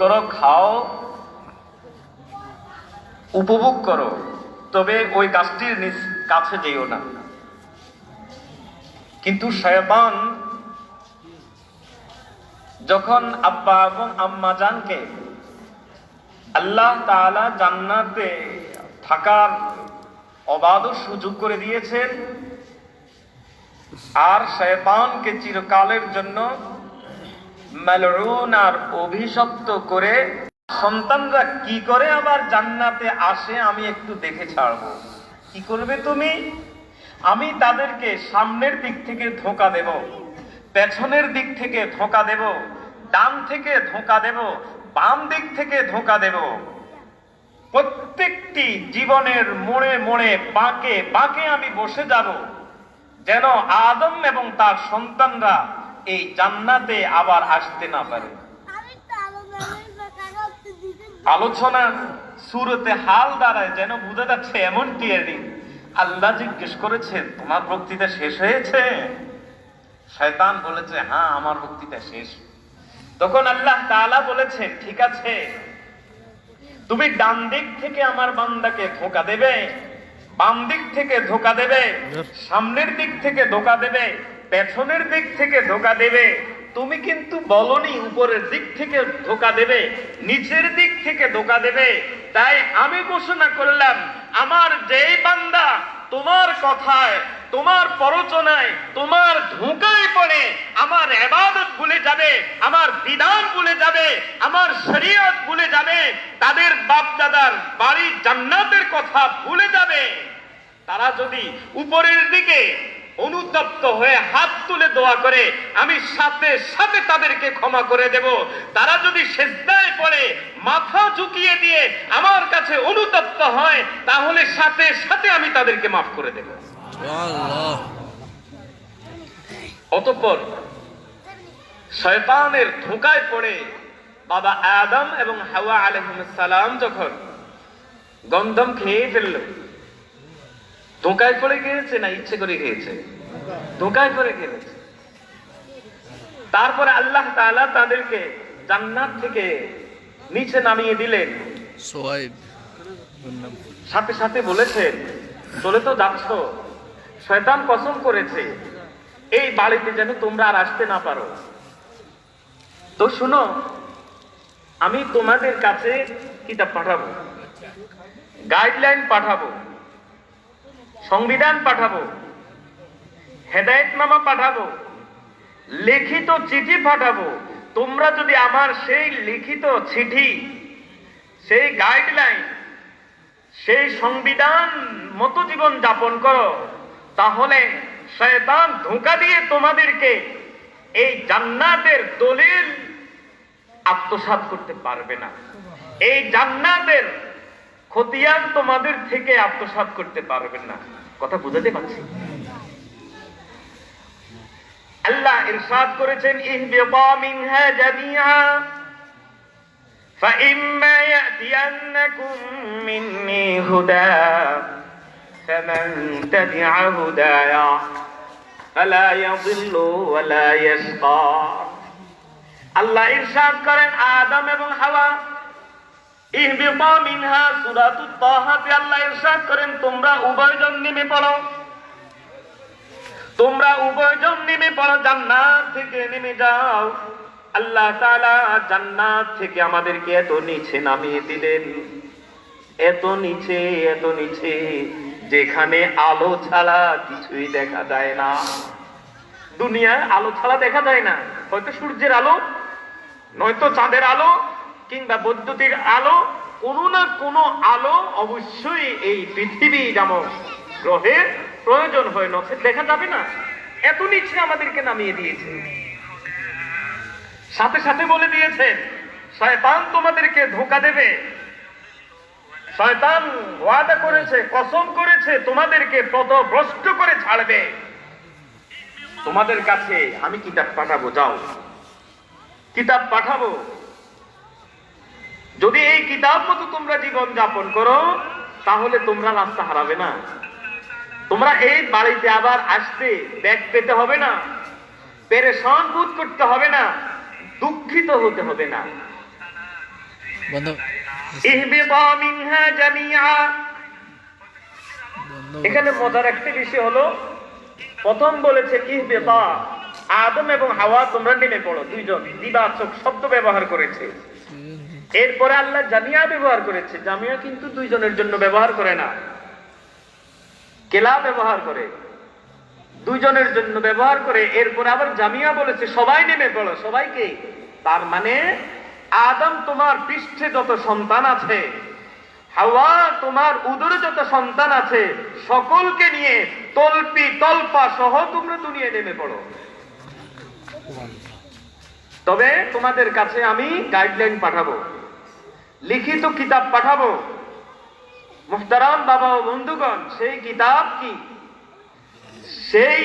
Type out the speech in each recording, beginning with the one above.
করো, খাও, উপভোগ করো, তবে ওই গাছটির কাছে যেও না। কিন্তু শয়তান যখন আব্বা এবং আম্মা জানকে আল্লাহ তাআলা জান্নাতে থাকার অবাধ সুযোগ করে দিয়েছেন, আর শয়তানকে চিরকালের জন্য মালউন আর অভিশপ্ত করে সন্তানরা কি করে আবার জান্নাতে আসে আমি একটু দেখে ছাড়বো। কি করবে তুমি? আমি তাদেরকে সামনের দিক থেকে ধোঁকা দেব, পেছনের দিক থেকে ধোঁকা দেব, ডান থেকে ধোঁকা দেব, বাম দিক থেকে ধোঁকা দেব। প্রত্যেকটি জীবনের মোড়ে মোড়ে বাঁকে বাঁকে আমি বসে যাব, যেন আদম এবং তার সন্তানরা এই জান্নাতে আবার আসতে না পারে। আলোচনা সূরতে হাল দ্বারায় যেন বোঝা যাচ্ছে এমনটি। আল্লাহ জিজ্ঞেস করেছেন, তোমার বক্তৃতা শেষ হয়েছে? শয়তান বলেছে, হ্যাঁ আমার বক্তৃতা শেষ। তখন আল্লাহ তাআলা বলেছেন, ঠিক আছে, তুমি ডান দিক থেকে আমার বান্দাকে ধোঁকা দেবে, বাম দিক থেকে ধোঁকা দেবে, সামনের দিক থেকে ধোঁকা দেবে, পেছনের দিক থেকে ধোঁকা দেবে। তুমি কিন্তু বলনি উপরের দিক থেকে ধোঁকা দেবে, নিচের দিক থেকে ধোঁকা দেবে। তাই আমি ঘোষণা করলাম, আমার যেই বান্দা তোমার কথায়, তোমার প্ররোচনায়, তোমার ধোঁকায় পড়ে আমার ইবাদত ভুলে যাবে, আমার বিধান ভুলে যাবে, আমার শরীয়ত ভুলে যাবে, তাদের বাপ দাদার বাড়ি জান্নাতের কথা ভুলে যাবে, তারা যদি উপরের দিকে অনুতপ্ত হয়ে হাত তুলে দোয়া করে, আমি সাথে সাথে তাদেরকে ক্ষমা করে দেব। তারা যদি সিজদায় পড়ে মাথা ঝুঁকিয়ে দিয়ে আমার কাছে অনুতপ্ত হয়, তাহলে সাথে সাথে আমি তাদেরকে মাফ করে দেব। অতঃপর শয়তানের ধোঁকায় পড়ে বাবা আদম এবং হাওয়া আলাইহিস সালাম যখন গন্ধম খেয়ে ফেলল, ধোঁকায় পড়ে গিয়েছে না ইচ্ছে করে খেয়েছে? ধোঁকায় পড়ে গিয়েছে। তারপরে আল্লাহ তাআলা তাদেরকে জান্নাত থেকে নিচে নামিয়ে দিলেন। সাথে সাথে বলেছেন, চলে তো যাচ্ছ, শয়তান কসম করেছে এই বাড়িতে যেন তোমরা আর আসতে না পারো। তো শুনো, আমি তোমাদের কাছে কিতাব পাঠাবো, গাইডলাইন পাঠাবো, সংবিধান পাঠাবো, হেদায়েতনামা পাঠাবো, লিখিত চিঠি পাঠাবো। তোমরা যদি আমার সেই লিখিত চিঠি, সেই গাইডলাইন, সেই সংবিধান মতো জীবন যাপন করো, তাহলে শয়তান ধোঁকা দিয়ে তোমাদেরকে এই জান্নাতের দলিল আত্মসাৎ করতে পারবে না, এই জান্নাতের খতিয়ান তোমাদের থেকে আত্মসাৎ করতে পারবেন না। কথা বুঝাতে পারছি? আল্লাহ ইরশাদ করেছেন, ইহবিতা মিনহা জামিআ ফাইম্মা ইয়াতিয়ান্নাকুম মিন্নি হুদা ফামান তাবিআ হুদায়া ফালা ইয়াযিল্লু ওয়ালা ইয়াশকা। আল্লাহ ইরশাদ করেন, আদম এবং হাওয়া, ইহবিতা মিনহা, সূরাতুত তাহাতে আল্লাহ ইরশাদ করেন, তোমরা উভয়জন নেমে পড়ো, তোমরা উভয়জন নেমে পড়ো, জান্নাত থেকে নেমে যাও। আল্লাহ তাআলা জান্নাত থেকে আমাদেরকে এত নিচে নামিয়ে দিলেন, এত নিচে, এত নিচে, যেখানে আলো ছাড়া কিছুই দেখা যায় না। দুনিয়ায় আলো ছাড়া দেখা যায় না, হয়তো সূর্যের আলো, নয়তো চাঁদের আলো, কিংবা বৈদ্যুতিক আলো, কোনো না কোনো আলো অবশ্যই এই পৃথিবী নামক গ্রহের প্রয়োজন হয়, না দেখা যাবে না। এত নিচে আমাদেরকে নামিয়ে দিয়েছে। সাথে সাথে বলে দিয়েছেন, শয়তান তোমাদেরকে ধোঁকা দেবে, শয়তান ওয়াদা করেছে, কসম করেছে, তোমাদেরকে পথভ্রষ্ট করে ছাড়বে। তোমাদের কাছে আমি কিতাব পাঠাবো, যাও, কিতাব পাঠাবো। যদি এই কিতাব মতো তোমরা জীবন যাপন করো, তাহলে তোমরা রাস্তা হারাবে না, তোমরা এই বাড়িতে আবার আসতে ব্যাগ পেতে হবে না, পেরেশান বোধ করতে হবে না, দুঃখিত হতে হবে না। বন্ধু ইহবিতা মিনহা জামিআ। এখানে মজার একটা বিষয় হলো, প্রথম বলেছে ইহবিতা, আদম এবং হাওয়া তোমরা নেমে পড়ো, দুইজন দ্বিবাচক শব্দ ব্যবহার করেছে। এরপরে আল্লাহ জামিয়া ব্যবহার করেছে। জামিয়া কিন্তু দুইজনের জন্য ব্যবহার করে না, কেলা ব্যবহার করে, দুইজনের জন্য ব্যবহার করে। এরপরে আবার জামিয়া বলেছে সবাই নেমে পড়ো। সবাইকে, তার মানে আদম তোমার পৃষ্ঠে যত সন্তান আছে, হাওয়া তোমার উদরে যত সন্তান আছে, সকলকে নিয়ে তলপি তলপা সহ তোমরা দুনিয়ায় নেমে পড়ো। তবে তোমাদের কাছে আমি গাইডলাইন পাঠাবো, লিখিত কিতাব পাঠাবো। মুহতারাম বাবা ও বন্ধুগণ, সেই কিতাব কি, সেই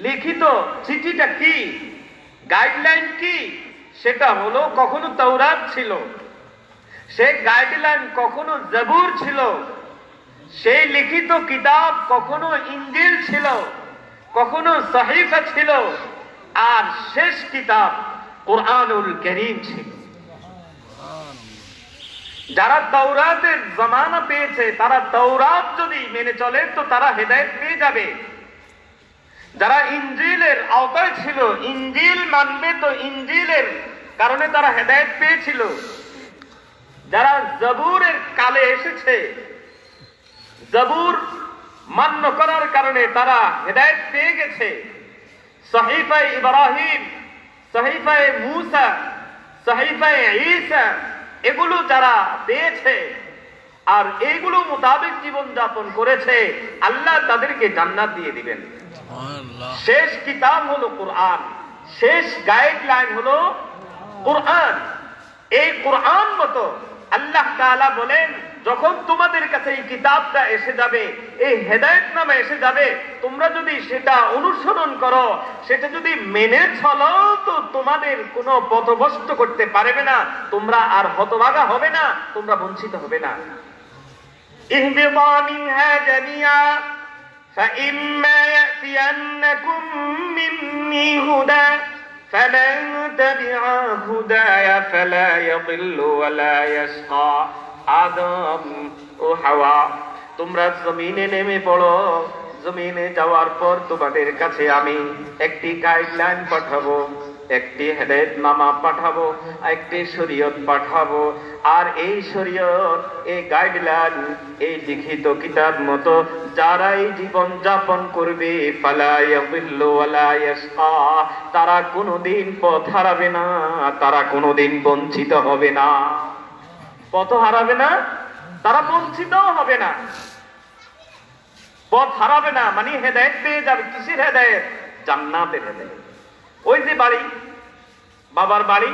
লিখিত চিঠিটা কি, গাইডলাইন কি? সেটা হলো কখনো তাওরাত ছিল, সেই গাইডলাইন কখনো জাবুর ছিল, সেই লিখিত কিতাব কখনো ইনজিল ছিল, কখনো সহিফা ছিল, আর শেষ কিতাব কুরআনুল কারীম ছিল। যারা তাওরাতের জামানা পেয়েছে, তারা তাওরাত যদি মেনে চলে তো তারা হেদায়েত পেয়ে যাবে। যারা ইনজিলের আওতায় ছিল, ইনজিল মানবে তো ইনজিলের কারণে তারা হেদায়েত পেয়েছিল। যারা জাবুরের কালে এসেছে, জাবুর মান্য করার কারণে তারা হেদায়েত পেয়ে গেছে। সহিফায়ে ইব্রাহিম, সহিফায়ে মূসা, সহিফায়ে ঈসা, এগুলো যারা পেয়েছে আর এইগুলো মোতাবেক জীবন যাপন করেছে, আল্লাহ তাদেরকে জান্নাত দিয়ে দিবেন। শেষ কিতাব হলো কোরআন, শেষ গাইডলাইন হলো কোরআন। এই কোরআন মতো আল্লাহ তাআলা বলেন, যখন তোমাদের কাছে এই কিতাবটা এসে যাবে, এই হেদায়েত নামে এসে যাবে, তোমরা যদি সেটা অনুসরণ করো, সেটা যদি মেনে চলো, তো তোমাদের কোনো পথভ্রষ্ট করতে পারবে না, তোমরা আর হতভাগা হবে না, তোমরা বঞ্চিত হবে না। ইহবিতা মিনহা জামিআ فإما يأتينكم مني هدى فمن تبع هداي فلا يضل ولا يشقى। আদম ও হাওয়া, তোমরা জমিনে নেমে পড়ো। জমিনে যাওয়ার পর তোমাদের কাছে আমি একটি গাইডলাইন পাঠাবো, একটি হেদায়েতনামা পাঠাবো, একটি শরীয়ত পাঠাবো। আর এই শরীয়ত, এই গাইডলাইন, এই লিখিত কিতাব মতো যারাই জীবন যাপন করবে, ফালা ইয়াযিল্লু ওয়ালা ইয়াশকা, তারা কোনোদিন পথ হারাবে না, তারা কোনোদিন বঞ্চিত হবে না। পথ হারাবে না, তারা বঞ্চিত হবে না। পথ হারাবে না মানে হেদায়েত পেয়ে যাবে। কিসের হেদায়েত? জান্নাতের হেদায়েত। ওই যে বাড়ি, বাবার বাড়ি,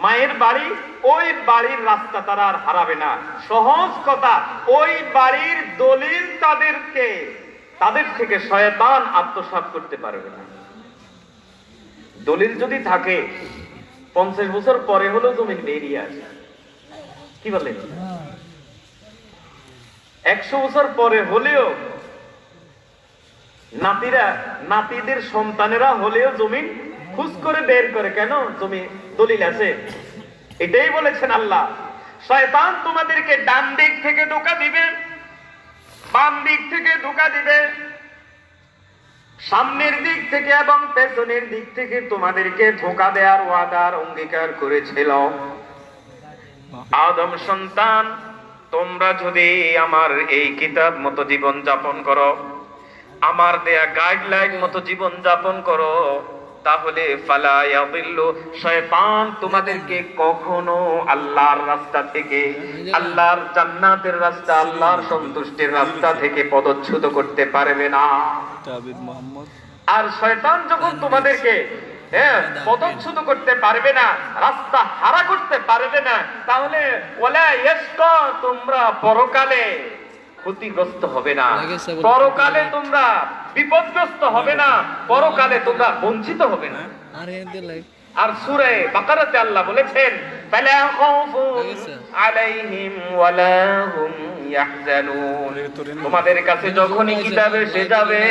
মায়ের বাড়ি, ওই বাড়ির রাস্তা তারা আর হারাবে না। সহজ কথা, ওই বাড়ির দলিল তাদের থেকে শয়তান আত্মসাৎ করতে পারবে না। দলিল যদি থাকে, 50 বছর পরে হলেও জমিন বেরিয়ে আসে। কি বলেন? 100 বছর পরে হলেও নাতিদের সন্তানেরা হলেও জমিন খুঁজ করে বের করে। কেন? জমি দলিল আছে। এটাই বলেছেন আল্লাহ। শয়তান তোমাদেরকে ডান দিক থেকে ধোঁকা দিবে, বাম দিক থেকে ধোঁকা দিবে, সামনের দিক থেকে এবং পেছনের দিক থেকে তোমাদেরকে ধোঁকা দেওয়ার ওয়াদার অঙ্গীকার করেছিল। আদম সন্তান, তোমরা যদি আমার এই কিতাব মতো জীবন যাপন করো, আমার দেয়া গাইডলাইন মতো জীবন যাপন করো, তাহলে ফালা ইয়াযিল্লু, শয়তান তোমাদেরকে কখনো আল্লাহর রাস্তা থেকে, আল্লাহর জান্নাতের রাস্তা, আল্লাহর সন্তুষ্টির রাস্তা থেকে পদচ্যুত করতে পারবে না। আর শয়তান যখন তোমাদেরকে পদচ্যুত করতে পারবে না, রাস্তা হারা করতে পারবে না, তাহলে ওয়ালা ইয়াশকা, তোমরা পরকালে ক্ষতিগ্রস্ত হবে না, পরকালে তোমরা বিপদগ্রস্ত হবে না, পরকালে তোমরা বঞ্চিত হবে না। আর সূরা বাকারাতে আল্লাহ বলেছেন, ফালা খাউফুন আলাইহিম ওয়ালা হুম ইয়াহজানুন, তোমাদের কাছে যখনই কিতাব এসে যাবে,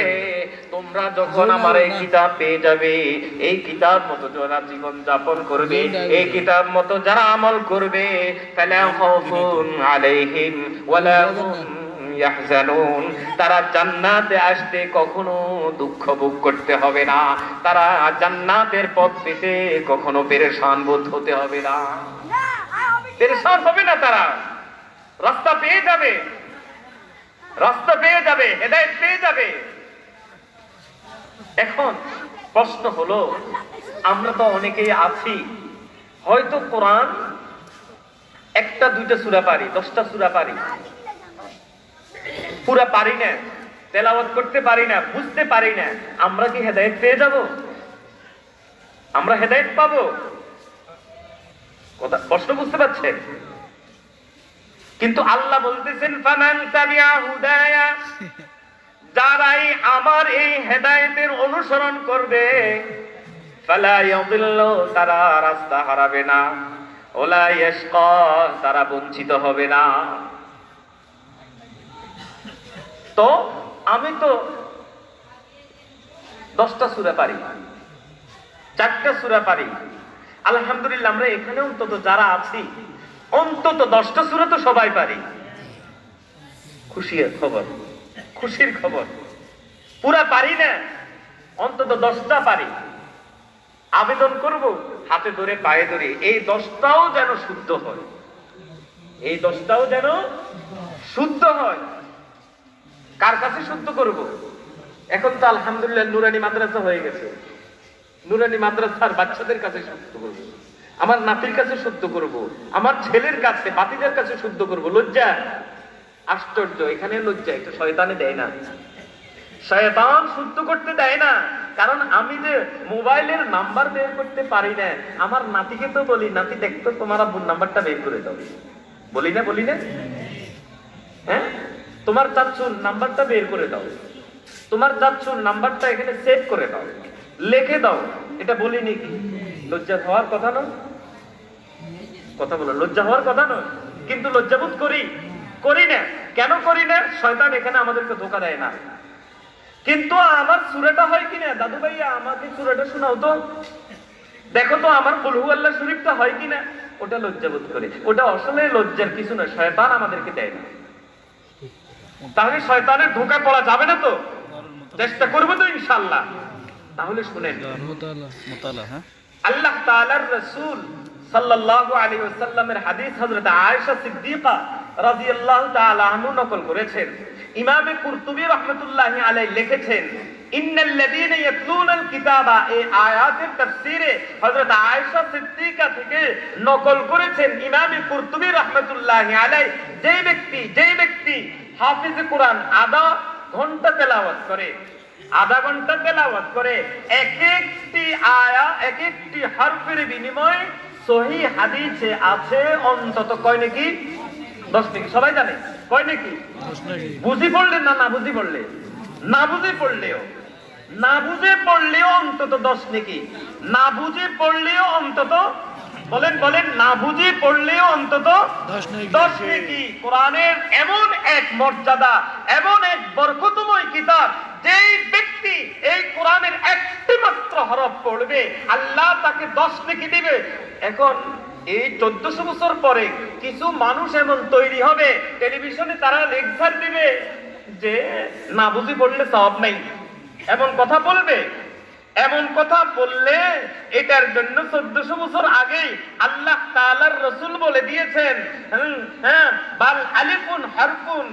তোমরা তোমরা যখন আমার এই কিতাব পেয়ে যাবে, এই কিতাব মতো যারা জীবন যাপন করবে, এই কিতাব মতো যারা আমল করবে, ফালা খাউফুন আলাইহিম ওয়ালা হুম ইয়াহজানুন, তারা জান্নাতে আসতে কখনো দুঃখ ভোগ করতে হবে না, তারা জান্নাতের পথ পেতে কখনো পেরেশান বোধ হতে হবে না, পেরেশান হবে না, তারা রাস্তা পেয়ে যাবে, রাস্তা পেয়ে যাবে, হেদায়েত পেয়ে যাবে। এখন প্রশ্ন হলো, আমরা তো অনেকেই আছি হয়তো কোরআন একটা দুইটা সূরা পারি, 10টা সূরা পারি, পুরা পারি না, তেলাওয়াত করতে পারি না, বুঝতে পারি না, আমরা কি হেদায়েত পেয়ে যাব? আমরা হেদায়েত পাবো? কথা প্রশ্ন বুঝতে পারছেন? কিন্তু আল্লাহ বলতেছেন ফামান তাবিআ হুদায়া, যারাই আমার এই হেদায়েতের অনুসরণ করবে, ফালা ইয়াদিল্লু, তারা রাস্তা হারাবে না, ওয়ালা ইয়াশকা, তারা বঞ্চিত হবে না। তো আমি তো 10টা সূরা পারি, 4টা সূরা পারি, আলহামদুলিল্লাহ। আমরা এখানে অন্তত যারা আছি অন্তত 10টা সূরা তো সবাই পারি, খুশির খবর, খুশির খবর। পুরা পারি না, অন্তত 10টা পারি। আবেদন করব হাতে ধরে পায়ে ধরে, এই 10টাও যেন শুদ্ধ হয়, এই 10টাও যেন শুদ্ধ হয়। কার কাছে শুদ্ধ করব? এখন তো আলহামদুলিল্লাহ নুরানি মাদ্রাসা হয়ে গেছে, নুরানি মাদ্রাসার বাচ্চাদের কাছে শুদ্ধ করব, আমার নাতির কাছে শুদ্ধ করব, আমার ছেলের কাছে, বাতিদের কাছে শুদ্ধ করব। লজ্জা, আশ্চর্য, এখানে লজ্জা, এটা শয়তানে দেয় না, শয়তান শুদ্ধ করতে দেয় না। কারণ আমি যে মোবাইলের নাম্বার বের করতে পারি না, আমার নাতিকে তো বলি, নাতি দেখতো তোমার আব্বুর নাম্বারটা বের করে দাও, বলি না, বলি না? হ্যাঁ, তোমার চাচ্চুর নাম্বারটা বের করে দাও, তোমার চাচ্চুর নাম্বারটা এখানে সেভ করে দাও, লিখে দাও, এটা বলি নাকি? লজ্জা হওয়ার কথা নয়, কথা বলো, লজ্জা হওয়ার কথা নয়, কিন্তু লজ্জাবোধ করি, করি না। কেন করি না? শয়তান এখানে আমাদেরকে ধোঁকা দেয় না। কিন্তু আমার সূরাটা হয় কিনা, দাদু ভাইয়া আমাকে সূরাটা শোনাও তো, দেখো তো আমার কুল হুয়াল্লাহ শরীফটা হয় কিনা, ওটা লজ্জাবোধ করে। ওটা আসলে লজ্জার কিছু না, শয়তান আমাদেরকে দেয় না। তাহলে শয়তানের ধোঁকা পড়া যাবে না তো, চেষ্টা করবো তো ইনশাআল্লাহ। তাহলে শুনেন, আল্লাহ তাআলার রাসূল সাল্লাল্লাহু আলাইহি ওয়াসাল্লামের হাদিস হযরত আয়েশা সিদ্দিকা রাদিয়াল্লাহু তাআলা আনহা নকল করেছেন। ইমাম কুরতুবী রাহমাতুল্লাহি আলাইহি লিখেছেন, ইন্নাল্লাযীনা ইয়াতলুনাল কিতাবা, এই আয়াতের তাফসীরে হযরত আয়েশা সিদ্দিকা থেকে নকল করেছেন ইমাম কুরতুবী রাহমাতুল্লাহি আলাইহি, যেই ব্যক্তি হাফিজ কোরআন আধা ঘন্টা তেলাওয়াত করে, আধা ঘন্টা তেলাওয়াত করে, এক একটি আয়া, এক একটি হরফের বিনিময়ে সহিহ হাদিসে আছে অন্তত কয় নাকি? 10 নাকি। সবাই জানে কয় নাকি? 10 নাকি। বুঝি পড়লে না, না বুঝি পড়লে, না বুঝে পড়লেও, না বুঝে পড়লেও অন্তত 10 নাকি, না বুঝে পড়লেও অন্তত, বলেন বলেন, না বুঝে পড়লেও অন্তত 10 নাকি। কোরআনের এমন এক মর্যাদা, এমন এক বরকতময় কিতাব, যেই ব্যক্তি এই কোরআনের একটি মাত্র হরফ পড়বে আল্লাহ তাকে 10 নেকি দিবে। এখন এই 1400 বছর পরে কিছু মানুষ এমন তৈরি হবে, টেলিভিশনে তারা লেকচার দিবে যে না বুঝি পড়লে সওয়াব নাই, এমন কথা বলবে। এমন কথা বললে এটার জন্য 1400 বছর আগে আল্লাহ তাআলার রাসূল বলে দিয়েছেন, হ্যাঁ, বাল আলিফুন হারফুন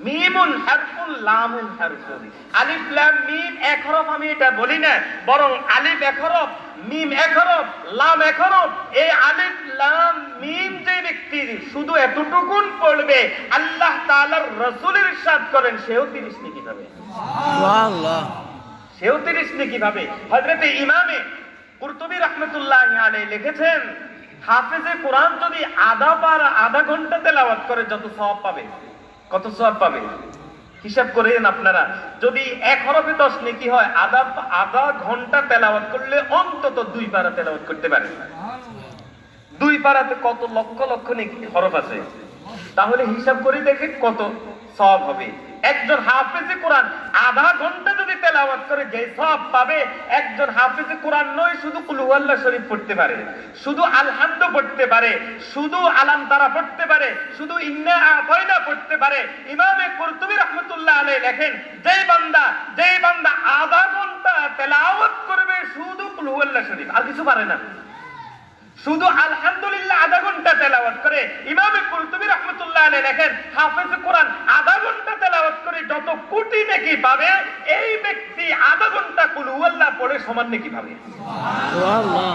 মিমুন হারফুন লামুন হারফুন। আলিফ লাম মিম এক হরফ, আমি এটা বলি না, বরং আলিফ এক হরফ, মিম এক হরফ, লাম এক হরফ। এই আলিফ লাম মিম যে ব্যক্তি শুধু এতটুকুন পড়বে আল্লাহ তাআলার রাসূলের ইরশাদ করেন সেও 30 নেকি পাবে। সুবহানাল্লাহ, সেও 30 নেকি পাবে। হযরত ইমামে কুরতুবী রাহমাতুল্লাহি আলাইহি লিখেছেন, হাফেজে কোরআন যদি আধা ঘন্টা তেলাওয়াত করে যত সওয়াব পাবে, কত সওয়াব পাবে হিসাব করেন আপনারা। যদি এক হরফে 10 নেকি হয়, আধা ঘন্টা তেলাওয়াত করলে অন্তত 2 পারা তেলাওয়াত করতে পারে। 2 পারাতে কত লক্ষ লক্ষ নেকি হরফ আছে, তাহলে হিসাব করে দেখেন কত সওয়াব হবে। একজন হাফেজে কোরআন আধা ঘন্টা যদি তেলাওয়াত করে যে সওয়াব পাবে, একজন হাফেজে কোরআন নয় শুধু কুল হুয়াল্লাহ শরীফ পড়তে পারে, শুধু আলহামদু পড়তে পারে, শুধু আলাম তারা পড়তে পারে, শুধু ইন্না আতাইনা পড়তে পারে। ইমামে কুরতুবী রাহমাতুল্লাহ আলাইহি লেখেন, যেই বান্দা আধা ঘন্টা তেলাওয়াত করবে শুধু কুল হুয়াল্লাহ শরীফ, আর কিছু পারে না, শুধু আলহামদুলিল্লাহ আধা ঘন্টা তেলাওয়াত করে, ইমামে কুরতুবী রাহমাতুল্লাহ আলাইহি লেখেন, হাফেজ কোরআন আধা ঘন্টা তেলাওয়াত করে যত কোটি নেকি পাবে, এই ব্যক্তি আধা ঘন্টা কুল হুয়াল্লাহ পড়ে সমান নেকি পাবে। সুবহানাল্লাহ।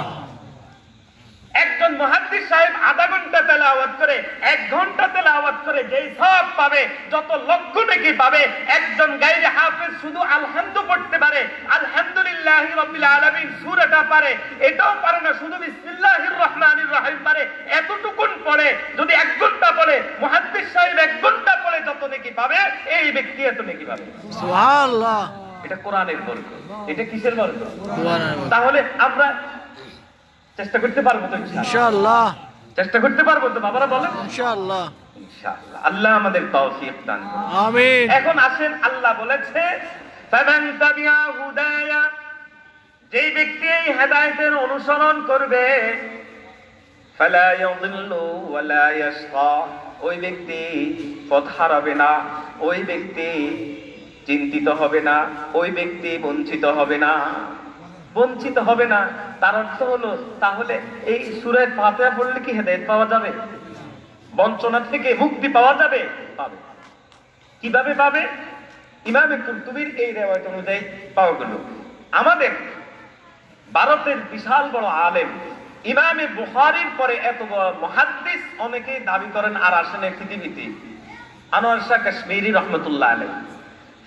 একজন মুহাদ্দিস সাহেব আধা ঘন্টা তেলাওয়াত করে, 1 ঘন্টা তেলাওয়াত করে যেই সওয়াব পাবে, যত লক্ষ নেকি পাবে। একজন গায়রে হাফেজ শুধু আলহামদু পড়তে পারে, আলহামদুলিল্লাহি রাব্বিল আলামিন সূরাটা পারে, এটাও পারে না, শুধু বিসমিল্লাহির রহমানির রহিম পারে, এতটুকুন পড়ে যদি 1 ঘন্টা পড়ে, মুহাদ্দিস সাহেব 1 ঘন্টা পড়ে যত নেকি পাবে, এই ব্যক্তি এত নেকি পাবে। সুবহানাল্লাহ। এটা কোরআনের বরকত। এটা কিসের বরকত? তাহলে আমরা চেষ্টা করতে পারবো তো ইনশাআল্লাহ? চেষ্টা করতে পারবো তো বাবারা বলেন? ইনশাআল্লাহ। ইনশাআল্লাহ। আল্লাহ আমাদের তৌফিক দান করুন। আমিন। এখন আসেন, আল্লাহ বলেছে ফামান তাবিআ হুদায়া, যেই ব্যক্তি এই হেদায়েতের অনুসরণ করবে, ফালা ইয়াদিল্লু ওয়ালা ইয়াশকা, ওই ব্যক্তি পথ হারাবে না, ওই ব্যক্তি চিন্তিত হবে না, ওই ব্যক্তি বঞ্চিত হবে না, বঞ্চিত হবে না। তার অর্থ হলো, তাহলে এই সূরা ফাতিহা পড়লে কি হেদায়েত পাওয়া যাবে? বঞ্চনা থেকে মুক্তি পাওয়া যাবে? পাবে। কিভাবে পাবে? ইমামে কুরতুবীর এই রিওয়ায়াত অনুযায়ী পাওয়া গেল। আমাদের ভারতের বিশাল বড় আলেম ইমামে বুখারীর পরে এত বড় মুহাদ্দিস অনেকেই দাবি করেন আর আসেন এই পৃথিবীতে। আনোয়ার শাহ কাশ্মীরি রহমাতুল্লাহ আলাইহি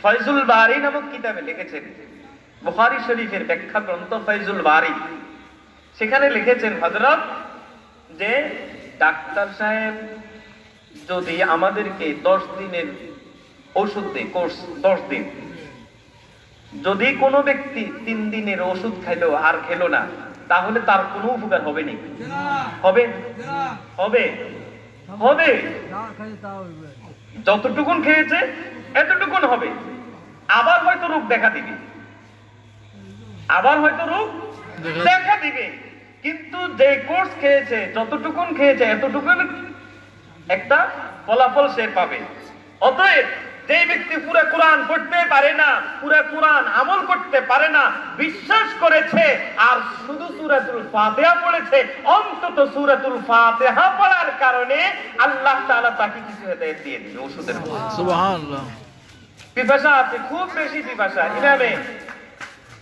ফয়জুল বারী নামক কিতাবে লিখেছেন, বুখারী শরীফের ব্যাখ্যা গ্রন্থ ফয়জুল বারী, সেখানে লিখেছেন হযরত যে ডাক্তার সাহেব যদি আমাদেরকে 10 দিনের ওষুধ দেয়, কোর্স 10 দিন, যদি কোনো ব্যক্তি 3 দিনের ওষুধ খাইলো আর খেলো না, তাহলে তার কোনো উপকার হবে নি? হবে? হবে? হবে। যতটুকুন খেয়েছে এতটুকুন হবে, আবার হয়তো রোগ দেখা দিবে, আবার হয়তো রোগ দেখা দিবে। কিন্তু যে কোর্স খেয়েছে, যতটুকুন খেয়েছে এতটুকুন একটা ফলাফল সে পাবে। অতএব যে ব্যক্তি পুরো কোরআন পড়তে পারে না, পুরো কোরআন আমল করতে পারে না, বিশ্বাস করেছে আর শুধু সূরাতুল ফাতিহা পড়েছে, অন্তত সূরাতুল ফাতিহা পড়ার কারণে আল্লাহ তাআলা তাকে কিছু হেদায়েত দিয়ে দিবে ওষুধের মতো। সুবহানাল্লাহ। পিপাসা আছে, খুব বেশি পিপাসা।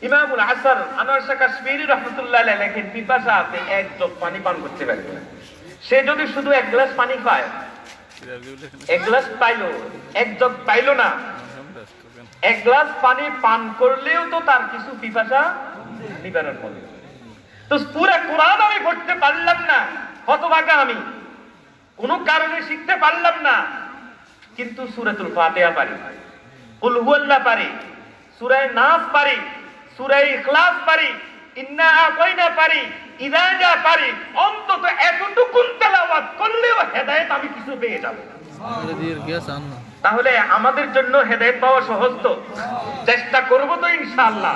ইমামুল হাসান আনোয়ার শাহ কাশ্মীরি রাহমাতুল্লাহ আলাইহি লেখেন, পিপাসা আছে, 1 জগ পানি পান করতে পারবে না। সে যদি শুধু 1 গ্লাস পানি পায়, 1 গ্লাস পাইলো, 1 জগ পাইলো না, 1 গ্লাস পানি পান করলেও তো তার কিছু পিপাসা নিবারণ হবে। তো পুরো কোরআন আমি পড়তে পারলাম না, হতভাগা আমি, কোনো কারণে শিখতে পারলাম না, কিন্তু সূরাতুল ফাতিহা পারি, কুল হুয়াল্লাহ পারি, সূরা নাস পারি, সূরা ইখলাস পারি, ইন্না আতাইনা পারি, ইযা জা পারি, অন্তত এতটুকুন তেলাওয়াত করলেও হেদায়েত আমি কিছু পেয়ে যাব। তাহলে আমাদের জন্য হেদায়েত পাওয়া সহজ তো? চেষ্টা করব তো ইনশাআল্লাহ।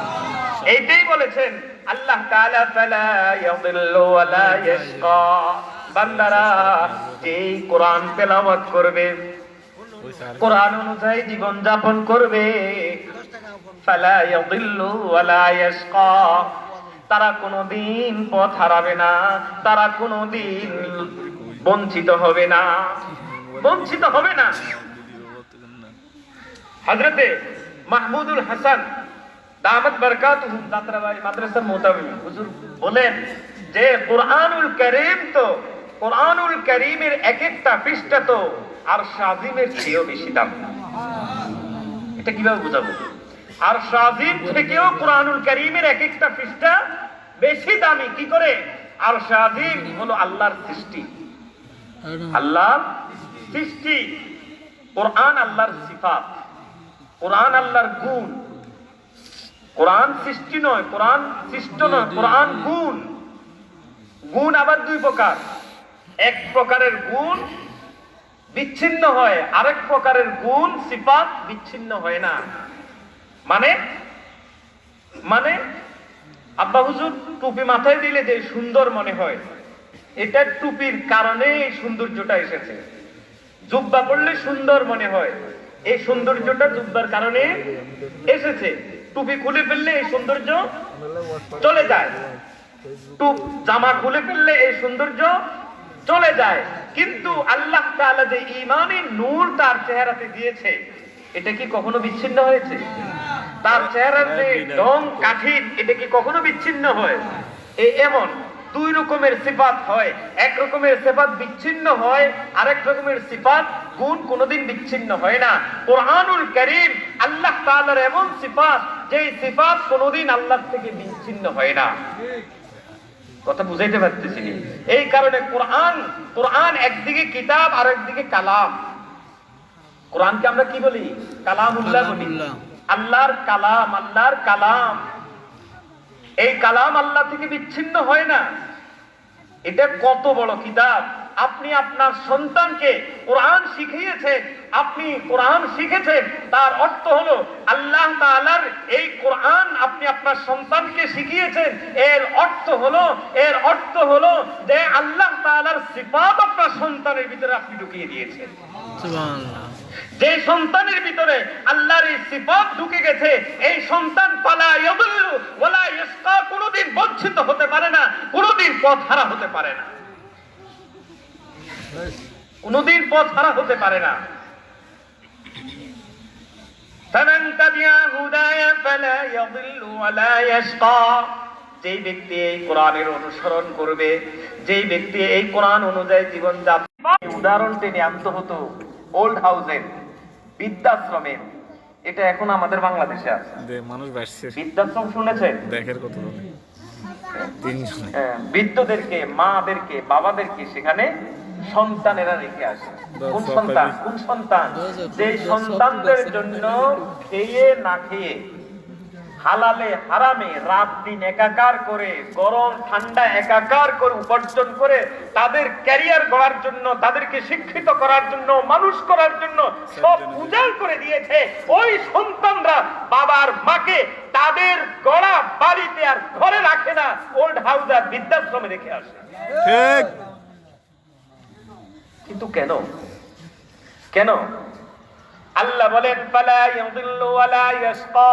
এইটাই বলেছেন আল্লাহ তাআলা, ফালা ইয়াদিল্লু ওয়ালা ইয়াশকা, বান্দারা যেই কোরআন তেলাওয়াত করবে, কোরআন অনুযায়ী জীবন যাপন করবে, ফালা ইয়াদিল্লু ওয়ালা ইয়াশকা, তারা কোনোদিন পথ হারাবে না, তারা কোনোদিন বঞ্চিত হবে না, বঞ্চিত হবে না। হযরতে মাহমুদুল হাসান দামাত বারাকাতুহু দাতরাবাই মাদ্রাসার মুতাবিন হুজুর বলেন যে কোরআনুল কারীম তো, কোরআনুল কারীমের এক একটা পৃষ্ঠা তো আরশ আজিমের চেয়েও বেশি দাম। এটা কিভাবে বুঝাবো? আরশ আজিম থেকেও কোরআনুল কারীমের এক একটা পৃষ্ঠা বেশি দামি। কি করে? আরশ আজিম হলো আল্লাহর সৃষ্টি, আল্লাহর সৃষ্টি, কোরআন আল্লাহর সিফাত, কোরআন আল্লাহর গুণ। কোরআন সৃষ্টি নয়, কোরআন সৃষ্ট নয়, কোরআন গুণ। গুণ আবার 2 প্রকার, এক প্রকারের গুণ বিচ্ছিন্ন হয়, আরেক প্রকারের গুণ সিফাত বিচ্ছিন্ন হয় না। মানে মানে আব্বা হুজুর টুপি মাথায় দিলে যে সুন্দর মনে হয়, এটা টুপির কারণে এই সৌন্দর্যটা এসেছে। জুব্বা পরলে সুন্দর মনে হয়, এই সৌন্দর্যটা জুব্বার কারণে এসেছে। টুপি খুলে ফেললে এই সৌন্দর্য চলে যায়, জামা খুলে ফেললে এই সৌন্দর্য চলে যায়। কিন্তু আল্লাহ তাআলা যে ঈমানের নূর তার চেহারাতে দিয়েছে, এটা কি কখনো বিচ্ছিন্ন হয়েছে? তার চেহারার যে রং কাঠি, এটা কি কখনো বিচ্ছিন্ন হয়? এমন দুই রকমের সিফাত হয়, এক রকমের সিফাত বিচ্ছিন্ন হয়, আরেক রকমের সিফাত গুণ কোনোদিন বিচ্ছিন্ন হয় না। কোরআনুল কারীম আল্লাহ তাআলার এমন সিফাত, যেই সিফাত কোনোদিন আল্লাহ থেকে বিচ্ছিন্ন হয় না। কথা বুঝাইতে পারতেছি? এই কারণে কোরআন একদিকে কিতাব আর একদিকে কালাম। কোরআনকে আমরা কি বলি? কালামুল্লাহ বলি। আল্লাহর কালাম। এই কালাম আল্লাহ থেকে বিচ্ছিন্ন হয় না। এটা কত বড় কিতাব! আপনি আপনার সন্তানকে কোরআন শিখিয়েছেন, আপনি কোরআন শিখেছেন, তার অর্থ হলো আল্লাহ তাআলার এই কোরআন আপনি আপনার সন্তানকে শিখিয়েছেন। এর অর্থ হলো যে আল্লাহ তাআলার সিফাত আপনার সন্তানের ভিতরে আপনি ঢুকিয়ে দিয়েছেন। সুবহানাল্লাহ। যে সন্তানের ভিতরে আল্লাহর এই সিফাত ঢুকে গেছে, এই সন্তান ফালা ইয়াদুল্লু ওয়ালা ইয়াশকা, কোনোদিন বঞ্চিত হতে পারে না, কোনোদিন পথহারা হতে পারে না, কোনোদিন পথহারা হতে পারে না। ফামান তাবিআ হুদায়া ফালা ইয়াদুল্লু ওয়ালা ইয়াশকা, যেই ব্যক্তি এই কোরআনের অনুসরণ করবে, যেই ব্যক্তি এই কোরআন অনুযায়ী জীবন যাপন, উদাহরণ টেনে আনতে হতো ওল্ড হাউসের, বৃদ্ধাশ্রমে। এটা এখন আমাদের বাংলাদেশে আছে। মানুষ বাড়ছে। বৃদ্ধাশ্রম শুনেছেন? দেখের কত বৃদ্ধদেরকে, মাদেরকে, বাবাদেরকে সেখানে সন্তানেরা রেখে আসে। কোন সন্তান? যে সন্তানদের জন্য খেয়ে না খেয়ে, হালালে হারামে রাত দিন একাকার করে, গরম ঠান্ডা একাকার করে উপার্জন করে তাদের ক্যারিয়ার গড়ার জন্য, তাদেরকে শিক্ষিত করার জন্য, মানুষ করার জন্য সব উজাড় করে দিয়েছে, ওই সন্তানরা বাবার মাকে তাদের গড়া বাড়িতে আর ঘরে রাখে না, ওল্ড হাউস আর বৃদ্ধাশ্রমে রেখে আসে। ঠিক। কিন্তু কেন? আল্লাহ বলেন ফালা ইয়াদিল্লু ওয়ালা ইয়াশকা,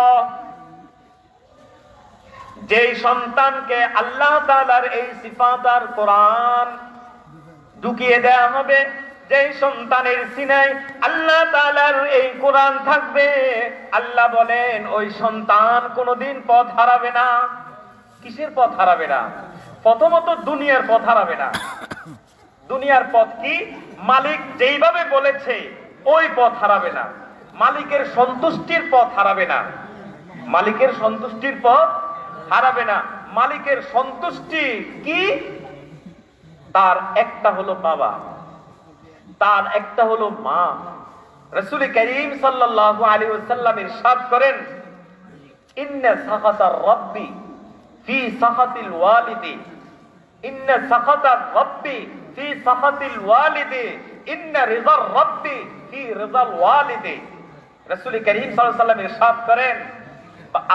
যেই সন্তানকে আল্লাহ তাআলার এই সিফাত আর কোরআন ঢুকিয়ে দেয়া হবে, যেই সন্তানের সিনায় আল্লাহ তাআলার এই কোরআন থাকবে, আল্লাহ বলেন ওই সন্তান কোনোদিন পথ হারাবে না। কিসের পথ হারাবে না? প্রথমত দুনিয়ার পথ হারাবে না। দুনিয়ার পথ কি? মালিক যেইভাবে বলেছে ওই পথ হারাবে না। মালিকের সন্তুষ্টির পথ হারাবে না। মালিকের সন্তুষ্টির পথ হারাবে না। মালিকের সন্তুষ্টি কি? তার একটা হলো বাবা, তার একটা হলো মা। রাসূল করিম সাল্লাল্লাহু আলাইহি ওয়াসাল্লাম ইরশাদ করেন, ইন্না সাখাতার রাব্বি ফি সাখাতিল ওয়ালিদি, ইন্না সাখাতার রাব্বি ফি সাখাতিল ওয়ালিদি, ইন্না রিযার রাব্বি ফি রিযাল ওয়ালিদি। রাসূল করিম সাল্লাল্লাহু আলাইহি ওয়াসাল্লাম ইরশাদ করেন,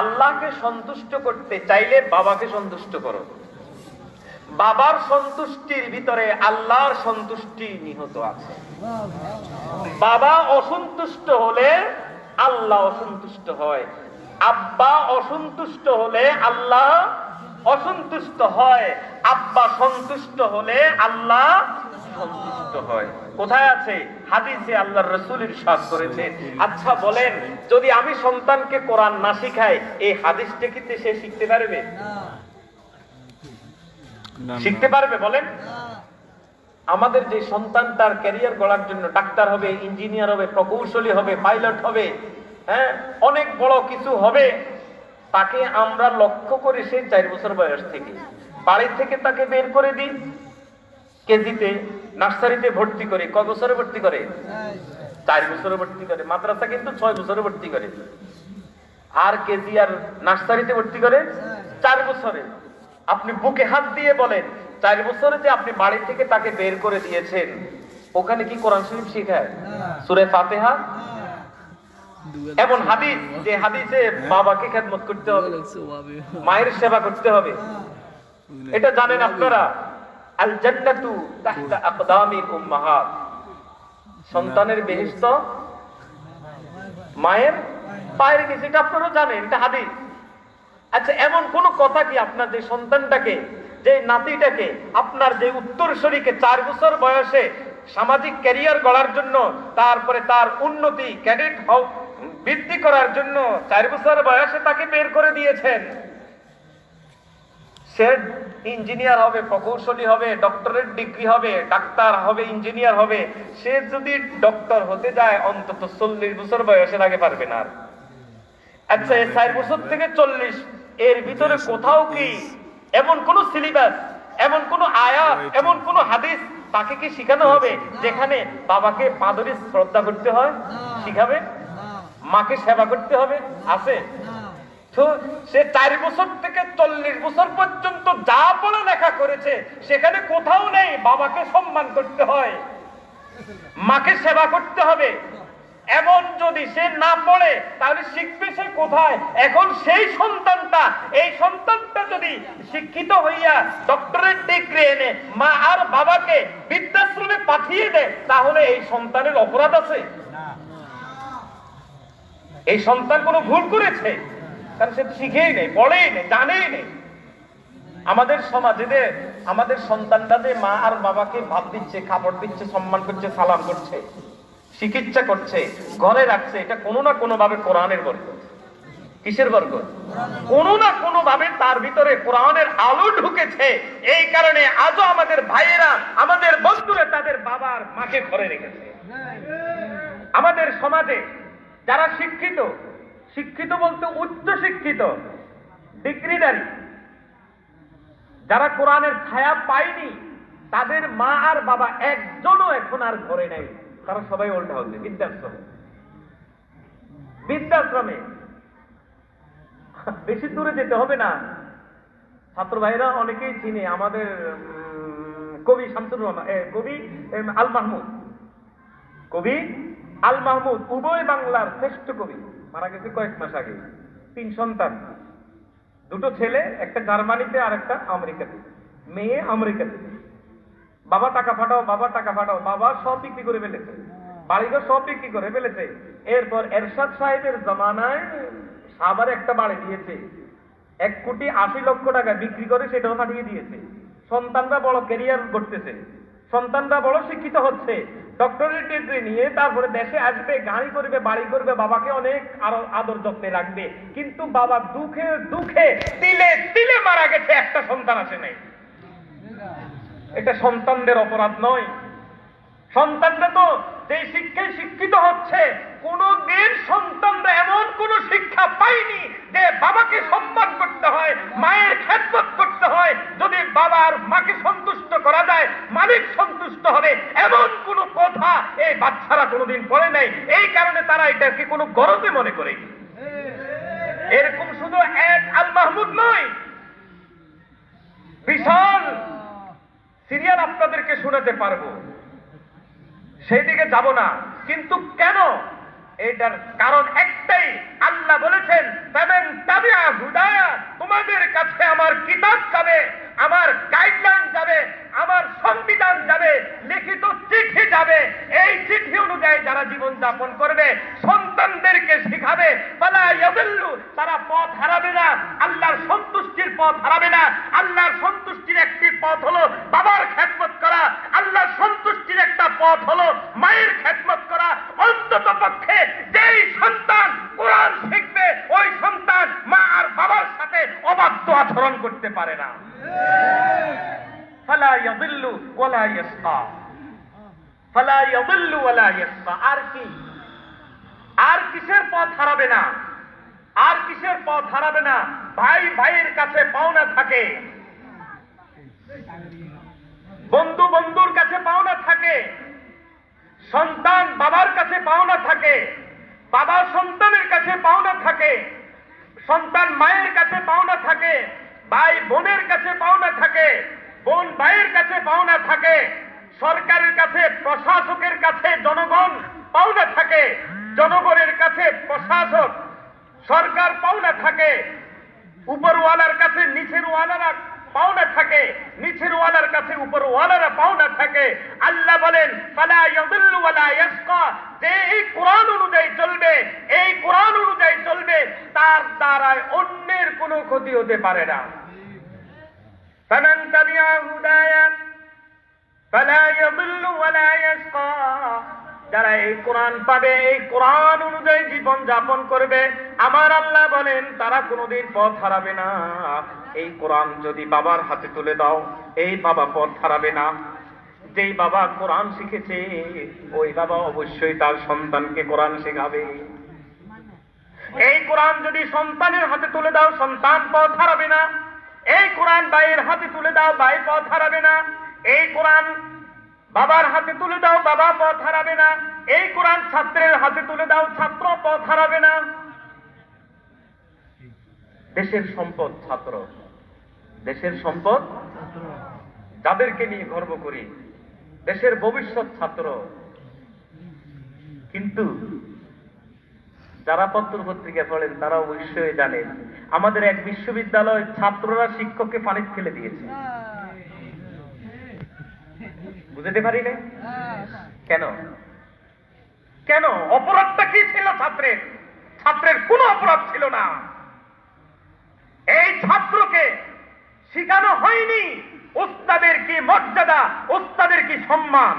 আল্লাহকে সন্তুষ্ট করতে চাইলে বাবাকে সন্তুষ্ট করো। বাবার সন্তুষ্টির ভিতরে আল্লাহর সন্তুষ্টি নিহিত আছে। বাবা অসন্তুষ্ট হলে আল্লাহ অসন্তুষ্ট হয়, আব্বা অসন্তুষ্ট হলে আল্লাহ অসন্তুষ্ট হয়, আব্বা সন্তুষ্ট হলে আল্লাহ সন্তুষ্ট হয়। কোথায় আছে? হাদিসে আল্লাহর রাসূল ইরশাদ করেছেন। আচ্ছা বলেন, যদি আমি সন্তানকে কোরআন না শিখাই, এই হাদিসটা কি সে শিখতে পারবে? শিখতে পারবে? বলেন। আমাদের যে সন্তান তার ক্যারিয়ার গড়ার জন্য ডাক্তার হবে, ইঞ্জিনিয়ার হবে, প্রকৌশলী হবে, পাইলট হবে, অনেক বড় কিছু হবে, তাকে আমরা লক্ষ্য করে সে 4 বছর বয়স থেকে বাড়ি থেকে তাকে বের করে দিই, কেজিতে নার্সারিতে ভর্তি করে। কত বছরে ভর্তি করে? 4 বছরে ভর্তি করে। মাদ্রাসা কিন্তু 6 বছরে ভর্তি করে। আর কেজি আর নার্সারিতে ভর্তি করে 4 বছরে। আপনি বুকে হাত দিয়ে বলেন, 4 বছরে যে আপনি বাড়ি থেকে তাকে বের করে দিয়েছেন, ওখানে কি কোরআন শরীফ শেখায়? সূরা ফাতিহা এমন হাদিস, যে হাদিসে বাবাকে খেদমত করতে হবে, মায়ের সেবা করতে হবে। এটা জানেন আপনারা, আল জান্নাতু তাহতা আকদামিল উম্মাহাত, সন্তানের বেহেশত মায়ের পায়ের নিচে, এটা আপনারা জানেন, এটা হাদিস। আচ্ছা, এমন কোন কথা কি আপনার যে সন্তানটাকে, যে নাতিটাকে, আপনার যে উত্তরসূরিকে 4 বছর বয়সে সামাজিক ক্যারিয়ার গড়ার জন্য, তারপরে তার উন্নতি ক্যাডেট বৃদ্ধি করার জন্য 4 বছর বয়সে তাকে বের করে দিয়েছেন, সে ইঞ্জিনিয়ার হবে, প্রকৌশলী হবে, ডক্টরেট ডিগ্রি হবে, ডাক্তার হবে, ইঞ্জিনিয়ার হবে, সে যদি ডক্টর হতে যায় অন্তত 40 বছর বয়সের আগে পারবে না। আচ্ছা, 4 বছর থেকে 40 এর ভিতরে কোথাও কি এমন কোন সিলেবাস, এমন কোন আয়াত, এমন কোন হাদিস তাকে কি শিখানো হবে যেখানে বাবাকে পাদরে শ্রদ্ধা করতে হয়? শিখাবে? মাকে সেবা করতে হবে? আছে? তো সে 4 বছর থেকে 40 বছর পর্যন্ত যা পড়ালেখা করেছে সেখানে কোথাও নেই বাবাকে সম্মান করতে হয়, মাকে সেবা করতে হবে। এমন যদি সে না পড়ে তাহলে শিখবে সে কোথায়? এখন সেই সন্তানটা, এই সন্তানটা যদি শিক্ষিত হইয়া ডক্টরেট ডিগ্রি এনে মা আর বাবাকে বৃদ্ধাশ্রমে পাঠিয়ে দেয়, তাহলে এই সন্তানের অপরাধ আছে? এই সন্তান কোনো ভুল করেছে? কারণ সে তো শিখেই নেই, পড়েই নেই, জানেই নেই। আমাদের সমাজে আমাদের সন্তানটা যে মা আর বাবাকে ভাত দিচ্ছে, খাবার দিচ্ছে, সম্মান করছে, সালাম করছে, চিকিৎসা করছে, ঘরে রাখছে, এটা কোনো না কোনো ভাবে কোরআনের বরকত। কিসের বরকত? কোনো না কোনো ভাবে তার ভিতরে কোরআনের আলো ঢুকেছে। এই কারণে আজও আমাদের ভাইয়েরা, আমাদের বন্ধুরা তাদের বাবার মাকে ঘরে রেখেছে। আমাদের সমাজে যারা শিক্ষিত, শিক্ষিত বলতে উচ্চ শিক্ষিত, ডিগ্রিধারী, যারা কোরআনের ছায়া পায়নি, তাদের মা আর বাবা একজনও এখন আর ঘরে নাই, তারা সবাই উল্টা হচ্ছে বৃদ্ধাশ্রমে। বৃদ্ধাশ্রমে বেশি দূরে যেতে হবে না। ছাত্র ভাইরা অনেকেই চিনে আমাদের কবি শামসুর রহমান, কবি আল মাহমুদ, কবি আল মাহমুদ উভয় বাংলার শ্রেষ্ঠ কবি, মারা গেছে কয়েক মাস আগে। 3 সন্তান, 2 ছেলে, একটা জার্মানিতে আর একটা আমেরিকাতে, মেয়ে আমেরিকাতে। বাবা টাকা পাঠাও, বাবা টাকা পাঠাও, বাবা সব বিক্রি করে ফেলেছে, বাড়িঘর সব বিক্রি করে ফেলেছে। এরপর এরশাদ সাহেবের জমানায় আবার একটা বাড়ি দিয়েছে, 1,80,00,000 টাকা বিক্রি করে সেটাও পাঠিয়ে দিয়েছে। সন্তানরা বড় ক্যারিয়ার করতেছে, সন্তানরা বড় শিক্ষিত হচ্ছে, ডক্টরেট ডিগ্রি নিয়ে তারপরে দেশে আসবে, গাড়ি করবে, বাড়ি করবে, বাবাকে অনেক আরো আদর যত্নে রাখবে। কিন্তু বাবা দুঃখে দুঃখে তিলে তিলে মারা গেছে, একটা সন্তান আসে নাই। এটা সন্তানদের অপরাধ নয়। সন্তানরা তো যে শিক্ষায় শিক্ষিত হচ্ছে, কোনদিন সন্তানরা এমন কোন শিক্ষা পায়নি যে বাবাকে সম্মান করতে হয়, মায়ের খেদমত করতে হয়। যদি বাবা আর মাকে সন্তুষ্ট করা যায়, মালিক সন্তুষ্ট হবে, এমন কোন কথা এই বাচ্চারা কোনোদিন পড়ে নাই। এই কারণে তারা এটাকে কোনো গরজে মনে করে। এরকম শুধু এক আল মাহমুদ নয়, বিশাল সিরিয়াল আপনাদেরকে শোনাতে পারবো, সেই দিকে যাব না। কিন্তু কেন? এটার কারণ একটাই, আল্লাহ বলেছেন ফামান তাবিআ হুদায়া, তোমাদের কাছে আমার কিতাব যাবে, আমার গাইডলাইন যাবে, আমার সংবিধান যাবে, লিখিত চিঠি যাবে। এই চিঠি অনুযায়ী যারা জীবন যাপন করবে, সন্তানদেরকে শিখাবে, ফালা ইয়াদিল্লু, তারা পথ হারাবে না, আল্লাহর সন্তুষ্টির পথ হারাবে না। আল্লাহর সন্তুষ্টির একটি পথ হলো বাবার খেদমত করা, আল্লাহর সন্তুষ্টির একটা পথ হলো মায়ের খেদমত করা। অন্তত পক্ষে যেই সন্তান কোরআন শিখবে, ওই সন্তান মা আর বাবার সাথে অবাধ্য আচরণ করতে পারে না। ফালা ইয়াদিল্লু ওয়ালা ইয়াসকা, ফালা ইয়াদিল্লু ওয়ালা ইয়াসকা। আর কি? আর কিসের পথ হারাবে না? আর কিসের পথ হারাবে না? ভাই ভাইয়ের কাছে পাওনা থাকে, বন্ধু বন্ধুর কাছে পাওনা থাকে, সন্তান বাবার কাছে পাওনা থাকে, বাবা সন্তানের কাছে পাওনা থাকে, সন্তান মায়ের কাছে পাওনা থাকে, ভাই বোনের কাছে পাওনা থাকে, বোন ভাইয়ের কাছে পাওনা থাকে, সরকারের কাছে, প্রশাসকের কাছে জনগণ পাওনা থাকে, জনগণের কাছে কাছে প্রশাসক সরকার পাওনা থাকে, উপরওয়ালার কাছে নিচের ওয়ালারা পাওনা থাকে, নিচের ওয়ালার কাছে উপরওয়ালারা পাওনা থাকে। আল্লাহ বলেন ফালা ইয়াদিল্লু ওয়ালা ইয়াশকা, যে এই কোরআন অনুযায়ী চলবে, এই কোরআন অনুযায়ী চলবে, তার দ্বারায় অন্যের কোনো ক্ষতি হতে পারে না। ফামান তাবিআ হুদায়া ফালা ইয়াদিল্লু ওয়ালা ইয়াশকা, যারা এই কোরআন পাবে, এই কোরআন অনুযায়ী জীবন যাপন করবে, আমার আল্লাহ বলেন তারা কোনোদিন পথ হারাবে না। এই কোরআন যদি বাবার হাতে তুলে দাও, এই বাবা পথ হারাবে না। যেই বাবা কোরআন শিখেছে, ওই বাবা অবশ্যই তার সন্তানকে কোরআন শেখাবে। এই কোরআন যদি সন্তানের হাতে তুলে দাও, সন্তান পথ হারাবে না। এই কোরআন ভাইয়ের হাতে তুলে দাও, ভাই পথ হারাবে না। এই কোরআন বাবার হাতে তুলে দাও, বাবা পথ হারাবে না। এই কোরআন ছাত্রের হাতে তুলে দাও, ছাত্র পথ হারাবে না। দেশের সম্পদ ছাত্র, দেশের সম্পদ যাদেরকে নিয়ে গর্ব করি, দেশের ভবিষ্যৎ ছাত্র। কিন্তু যারা পত্র পত্রিকা পড়েন তারা অবশ্যই জানেন আমাদের এক বিশ্ববিদ্যালয় ছাত্ররা শিক্ষককে পানিতে ফেলে দিয়েছে। বুঝতে পারি না কেন? কেন? অপরাধটা কি ছিল ছাত্রের? ছাত্রের কোনো অপরাধ ছিল না। এই ছাত্রকে শিখানো হয়নি উস্তাদের কি মর্যাদা, উস্তাদের কি সম্মান,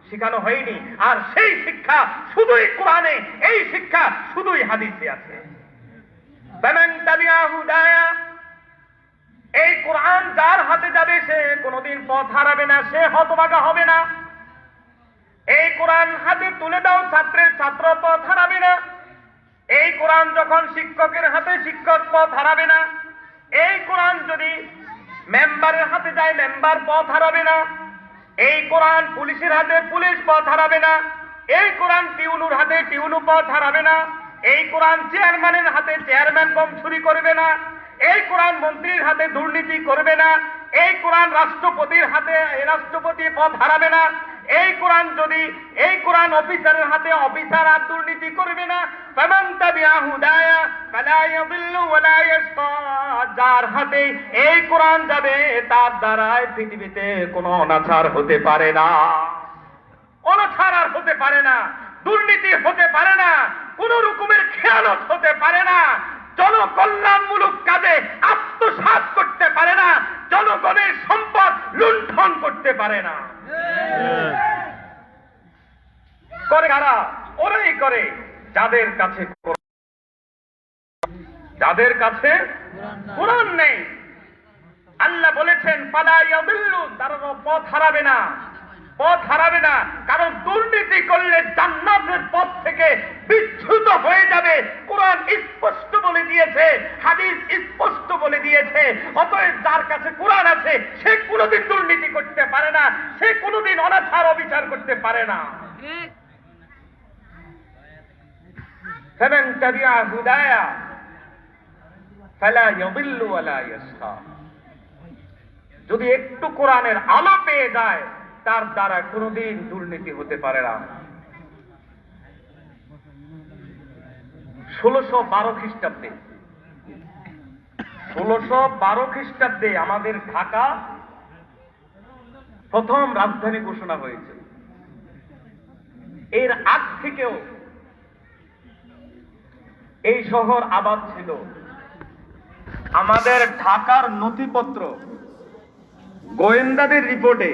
শিখানো হয়নি। আর সেই শিক্ষা শুধুই কোরআনে, এই শিক্ষা শুধুই হাদিসে আছে। ফামান তাবিআ হুদায়া, এই কোরআন যার হাতে যাবে সে কোনোদিন পথ হারাবে না, সে হতভাগা হবে না। এই কোরআন হাতে তুলে দাও ছাত্রের, ছাত্র পথ হারাবে না। এই কোরআন যখন শিক্ষকের হাতে, শিক্ষক পথ হারাবে না। এই কোরআন যদি মেম্বারের হাতে যায়, মেম্বার পথ হারাবে না। এই কোরআন পুলিশের হাতে, পুলিশ পথ হারাবে না। এই কোরআন টিউনুর হাতে, টিউনু পথ হারাবে না। এই কোরআন চেয়ারম্যানের হাতে, চেয়ারম্যান গম চুরি করবে না। এই কোরআন মন্ত্রীর হাতে দুর্নীতি করবে না। এই কোরআন রাষ্ট্রপতির হাতে, রাষ্ট্রপতি পথ হারাবে না। এই কোরআন যদি, এই কোরআন অফিসারের হাতে, অফিসার আর দুর্নীতি করবে না। ফামান তাবিআ হুদায়া ফালা ইয়াদিল্লু ওয়ালা ইয়াশকা, যার হাতে এই কোরআন যাবে তার দ্বারাই পৃথিবীতে কোনো অনাচার হতে পারে না, অনাচার আর হতে পারে না, দুর্নীতি হতে পারে না, কোন রকমের খেয়ানত হতে পারে না, জনকল্যাণমূলক কাজে আত্মসাৎ করতে পারে না, জনগণের সম্পদ লুণ্ঠন করতে পারে না। করে কারা? ওরাই করে যাদের কাছে, যাদের কাছে কোরআন নেই। আল্লাহ বলেছেন ফালা ইয়াদিল্লু, তারা পথ হারাবে না, পথ হারাবে না। কারণ দুর্নীতি করলে জান্নাতের পথ থেকে বিচ্যুত হয়ে যাবে। কোরআন স্পষ্ট বলে দিয়েছে, হাদিস স্পষ্ট বলে দিয়েছে। অতএব যার কাছে কোরআন আছে সে কোনোদিন দুর্নীতি করতে পারে না, সে কোনোদিন অনাচার অবিচার করতে পারে না। ফামান তাবিআ হুদায়া ফালা ইয়াদিল্লু ওয়ালা ইয়াশকা, যদি একটু কোরআনের আলো পেয়ে যায় তার দ্বারা কোনোদিন দুর্নীতি হতে পারে না। 1612 খ্রিস্টাব্দে, 1612 খ্রিস্টাব্দে আমাদের ঢাকা প্রথম রাজধানী ঘোষণা হয়েছে। এর আগ থেকেও এই শহর আবাদ ছিল। আমাদের ঢাকার নথিপত্র, গোয়েন্দাদের রিপোর্টে